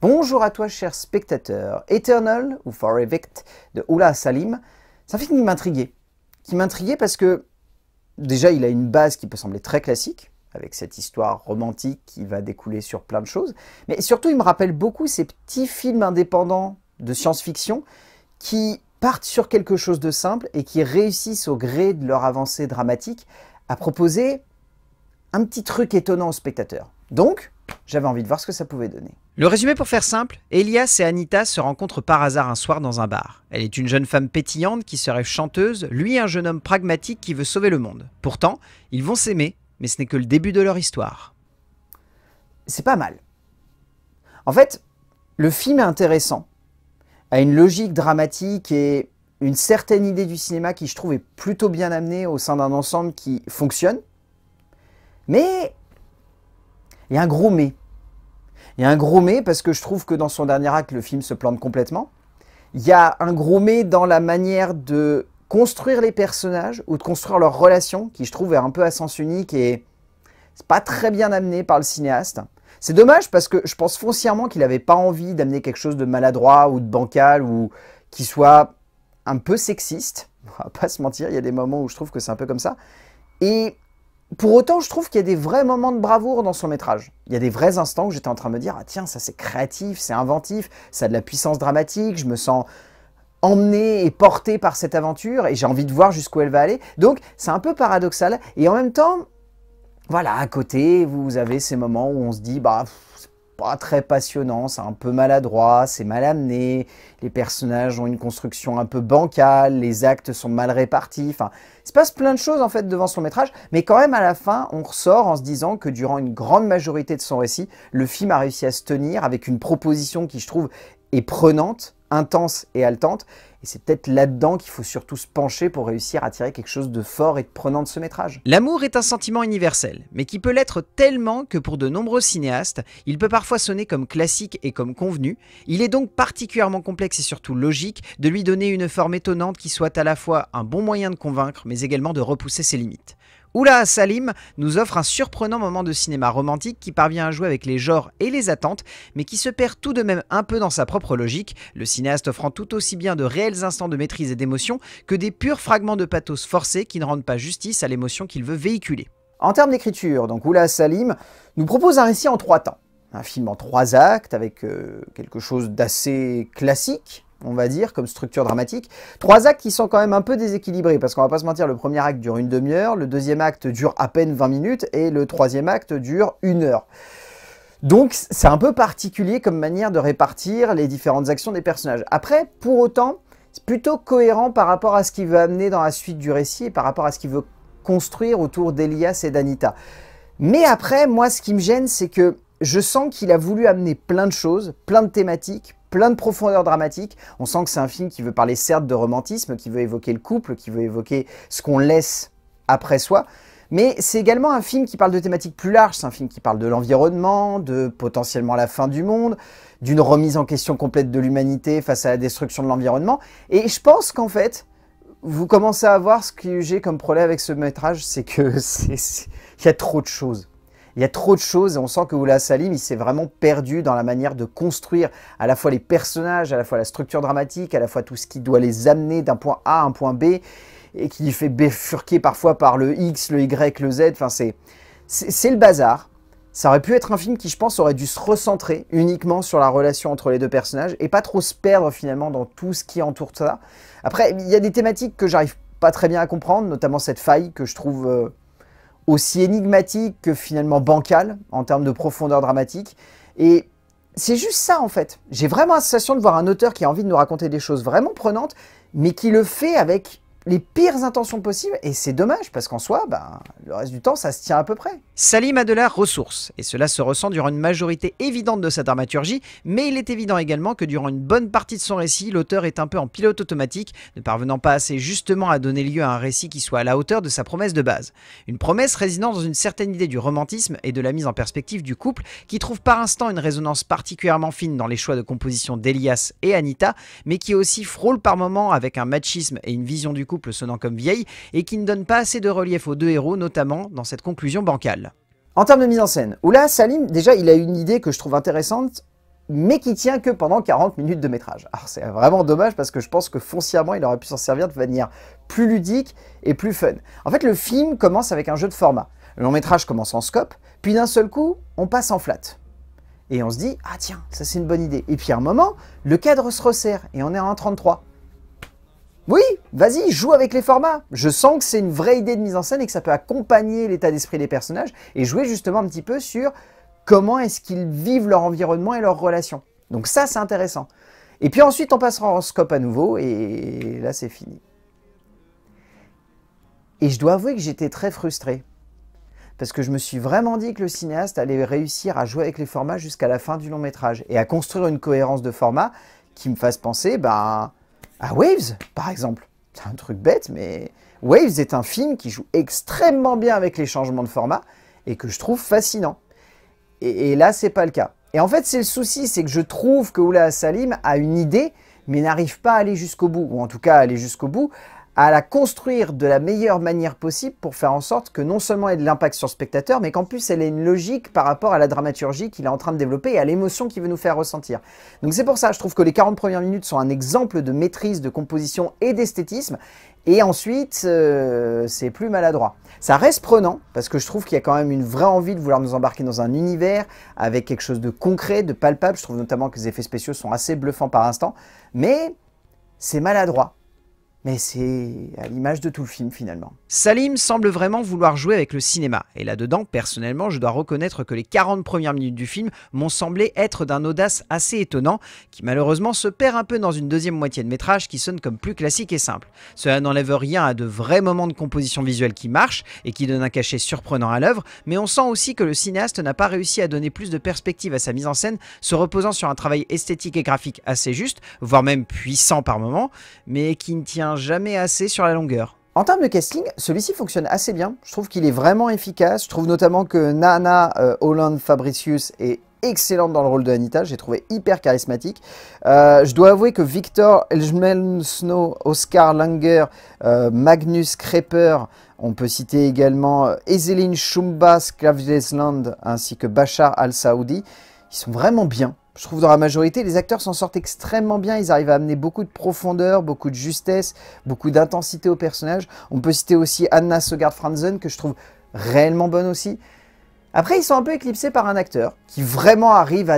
Bonjour à toi cher spectateur. Eternal ou For Evict de Oula Salim, c'est un film qui m'intriguait parce que déjà il a une base qui peut sembler très classique, avec cette histoire romantique qui va découler sur plein de choses, mais surtout il me rappelle beaucoup ces petits films indépendants de science-fiction qui partent sur quelque chose de simple et qui réussissent au gré de leur avancée dramatique à proposer un petit truc étonnant au spectateur. Donc, j'avais envie de voir ce que ça pouvait donner. Le résumé pour faire simple, Elias et Anita se rencontrent par hasard un soir dans un bar. Elle est une jeune femme pétillante qui se rêve chanteuse, lui un jeune homme pragmatique qui veut sauver le monde. Pourtant, ils vont s'aimer, mais ce n'est que le début de leur histoire. C'est pas mal. En fait, le film est intéressant, a une logique dramatique et une certaine idée du cinéma qui je trouve est plutôt bien amenée au sein d'un ensemble qui fonctionne. Mais il y a un gros mais. Il y a un gros mais parce que je trouve que dans son dernier acte, le film se plante complètement. Il y a un gros mais dans la manière de construire les personnages ou de construire leurs relations qui je trouve est un peu à sens unique et c'est pas très bien amené par le cinéaste. C'est dommage parce que je pense foncièrement qu'il n'avait pas envie d'amener quelque chose de maladroit ou de bancal ou qui soit un peu sexiste. On va pas se mentir, il y a des moments où je trouve que c'est un peu comme ça. Et pour autant, je trouve qu'il y a des vrais moments de bravoure dans son métrage. Il y a des vrais instants où j'étais en train de me dire « Ah tiens, ça c'est créatif, c'est inventif, ça a de la puissance dramatique, je me sens emmené et porté par cette aventure et j'ai envie de voir jusqu'où elle va aller. » Donc c'est un peu paradoxal et en même temps, voilà, à côté, vous avez ces moments où on se dit « Bah, c'est pas très passionnant, c'est un peu maladroit, c'est mal amené, les personnages ont une construction un peu bancale, les actes sont mal répartis. » Enfin, il se passe plein de choses en fait devant son métrage, mais quand même à la fin, on ressort en se disant que durant une grande majorité de son récit, le film a réussi à se tenir avec une proposition qui, je trouve, est prenante, intense et haletante. Et c'est peut-être là-dedans qu'il faut surtout se pencher pour réussir à tirer quelque chose de fort et de prenant de ce métrage. L'amour est un sentiment universel, mais qui peut l'être tellement que pour de nombreux cinéastes, il peut parfois sonner comme classique et comme convenu. Il est donc particulièrement complexe et surtout logique de lui donner une forme étonnante qui soit à la fois un bon moyen de convaincre, mais également de repousser ses limites. Oula Salim nous offre un surprenant moment de cinéma romantique qui parvient à jouer avec les genres et les attentes, mais qui se perd tout de même un peu dans sa propre logique, le cinéaste offrant tout aussi bien de réels instants de maîtrise et d'émotion que des purs fragments de pathos forcés qui ne rendent pas justice à l'émotion qu'il veut véhiculer. En termes d'écriture, donc Oula Salim nous propose un récit en 3 temps. Un film en 3 actes avec quelque chose d'assez classique, on va dire, comme structure dramatique. 3 actes qui sont quand même un peu déséquilibrés, parce qu'on va pas se mentir, le premier acte dure une demi-heure, le deuxième acte dure à peine 20 minutes, et le troisième acte dure 1 heure. Donc c'est un peu particulier comme manière de répartir les différentes actions des personnages. Après, pour autant, c'est plutôt cohérent par rapport à ce qu'il veut amener dans la suite du récit, et par rapport à ce qu'il veut construire autour d'Elias et d'Anita. Mais après, moi, ce qui me gêne, c'est que je sens qu'il a voulu amener plein de choses, plein de thématiques, plein de profondeur dramatique. On sent que c'est un film qui veut parler certes de romantisme, qui veut évoquer le couple, qui veut évoquer ce qu'on laisse après soi. Mais c'est également un film qui parle de thématiques plus larges. C'est un film qui parle de l'environnement, de potentiellement la fin du monde, d'une remise en question complète de l'humanité face à la destruction de l'environnement. Et je pense qu'en fait, vous commencez à voir ce que j'ai comme problème avec ce métrage, c'est que il y a trop de choses. Il y a trop de choses et on sent que Oula Salim, il s'est vraiment perdu dans la manière de construire à la fois les personnages, à la fois la structure dramatique, à la fois tout ce qui doit les amener d'un point A à un point B et qui lui fait bifurquer parfois par le X, le Y, le Z. Enfin, c'est le bazar. Ça aurait pu être un film qui, je pense, aurait dû se recentrer uniquement sur la relation entre les deux personnages et pas trop se perdre finalement dans tout ce qui entoure ça. Après, il y a des thématiques que j'arrive pas très bien à comprendre, notamment cette faille que je trouve aussi énigmatique que finalement bancale en termes de profondeur dramatique. Et c'est juste ça en fait. J'ai vraiment la sensation de voir un auteur qui a envie de nous raconter des choses vraiment prenantes, mais qui le fait avec les pires intentions possibles, et c'est dommage, parce qu'en soi, le reste du temps, ça se tient à peu près. Salim a de la ressource, et cela se ressent durant une majorité évidente de sa dramaturgie, mais il est évident également que durant une bonne partie de son récit, l'auteur est un peu en pilote automatique, ne parvenant pas assez justement à donner lieu à un récit qui soit à la hauteur de sa promesse de base. Une promesse résidant dans une certaine idée du romantisme et de la mise en perspective du couple, qui trouve par instant une résonance particulièrement fine dans les choix de composition d'Elias et Anita, mais qui aussi frôle par moments avec un machisme et une vision du couple sonnant comme vieille, et qui ne donne pas assez de relief aux deux héros, notamment dans cette conclusion bancale. En termes de mise en scène, Oula Salim, déjà, il a une idée que je trouve intéressante, mais qui tient que pendant 40 minutes de métrage. Alors c'est vraiment dommage parce que je pense que foncièrement il aurait pu s'en servir de manière plus ludique et plus fun. En fait le film commence avec un jeu de format. Le long métrage commence en scope, puis d'un seul coup on passe en flat. Et on se dit, ah tiens, ça c'est une bonne idée. Et puis à un moment, le cadre se resserre et on est en 1,33. Oui, vas-y, joue avec les formats. Je sens que c'est une vraie idée de mise en scène et que ça peut accompagner l'état d'esprit des personnages et jouer justement un petit peu sur comment est-ce qu'ils vivent leur environnement et leurs relations. Donc ça, c'est intéressant. Et puis ensuite, on passera en scope à nouveau, et là, c'est fini. Et je dois avouer que j'étais très frustré. Parce que je me suis vraiment dit que le cinéaste allait réussir à jouer avec les formats jusqu'à la fin du long métrage, et à construire une cohérence de format qui me fasse penser à Waves, par exemple. C'est un truc bête, mais Waves est un film qui joue extrêmement bien avec les changements de format, et que je trouve fascinant. Et là, c'est pas le cas. Et en fait, c'est le souci, c'est que je trouve que Oula Salim a une idée, mais n'arrive pas à aller jusqu'au bout, ou en tout cas à aller jusqu'au bout, à la construire de la meilleure manière possible pour faire en sorte que non seulement elle ait de l'impact sur le spectateur, mais qu'en plus elle ait une logique par rapport à la dramaturgie qu'il est en train de développer et à l'émotion qu'il veut nous faire ressentir. Donc c'est pour ça, je trouve que les 40 premières minutes sont un exemple de maîtrise, de composition et d'esthétisme, et ensuite c'est plus maladroit. Ça reste prenant, parce que je trouve qu'il y a quand même une vraie envie de vouloir nous embarquer dans un univers avec quelque chose de concret, de palpable. Je trouve notamment que les effets spéciaux sont assez bluffants par instant, mais c'est maladroit. Mais c'est à l'image de tout le film finalement. Salim semble vraiment vouloir jouer avec le cinéma, et là-dedans, personnellement, je dois reconnaître que les 40 premières minutes du film m'ont semblé être d'un audace assez étonnant, qui malheureusement se perd un peu dans une deuxième moitié de métrage qui sonne comme plus classique et simple. Cela n'enlève rien à de vrais moments de composition visuelle qui marchent, et qui donnent un cachet surprenant à l'œuvre, mais on sent aussi que le cinéaste n'a pas réussi à donner plus de perspective à sa mise en scène, se reposant sur un travail esthétique et graphique assez juste, voire même puissant par moments, mais qui ne tient jamais assez sur la longueur. En termes de casting, celui-ci fonctionne assez bien. Je trouve qu'il est vraiment efficace. Je trouve notamment que Nana Holland Fabricius est excellente dans le rôle de Anita. J'ai trouvé hyper charismatique. Je dois avouer que Victor Elmelsnow, Oscar Langer, Magnus Creeper, on peut citer également Ezelin Shumba Sklavjesland ainsi que Bachar al-Saoudi, ils sont vraiment bien. Je trouve dans la majorité, les acteurs s'en sortent extrêmement bien. Ils arrivent à amener beaucoup de profondeur, beaucoup de justesse, beaucoup d'intensité au personnage. On peut citer aussi Anna Søgaard-Franzen, que je trouve réellement bonne aussi. Après, ils sont un peu éclipsés par un acteur qui vraiment arrive à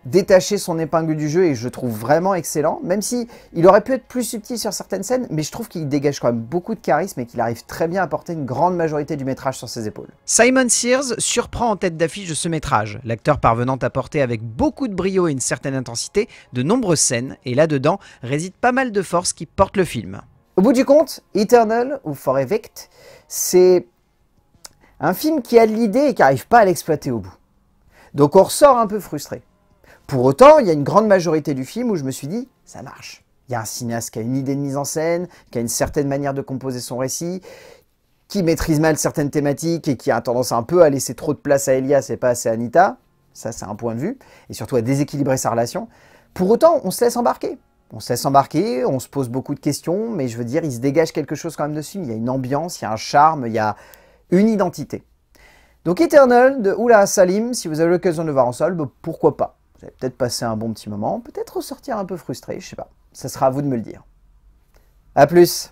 détacher son épingle du jeu et je trouve vraiment excellent. Même si il aurait pu être plus subtil sur certaines scènes, mais je trouve qu'il dégage quand même beaucoup de charisme et qu'il arrive très bien à porter une grande majorité du métrage sur ses épaules. Simon Sears surprend en tête d'affiche de ce métrage, l'acteur parvenant à porter avec beaucoup de brio et une certaine intensité de nombreuses scènes, et là-dedans réside pas mal de force qui porte le film. Au bout du compte, Eternal ou For Evict, c'est un film qui a de l'idée et qui n'arrive pas à l'exploiter au bout. Donc on ressort un peu frustré. Pour autant, il y a une grande majorité du film où je me suis dit, ça marche. Il y a un cinéaste qui a une idée de mise en scène, qui a une certaine manière de composer son récit, qui maîtrise mal certaines thématiques et qui a tendance un peu à laisser trop de place à Elias et pas assez à Anita. Ça, c'est un point de vue. Et surtout à déséquilibrer sa relation. Pour autant, on se laisse embarquer. On se laisse embarquer, on se pose beaucoup de questions, mais je veux dire, il se dégage quelque chose quand même de ce film. Il y a une ambiance, il y a un charme, il y a une identité. Donc Eternal de Oula Salim, si vous avez l'occasion de le voir en salle, pourquoi pas. Vous allez peut-être passer un bon petit moment, peut-être ressortir un peu frustré, je sais pas. Ça sera à vous de me le dire. A plus!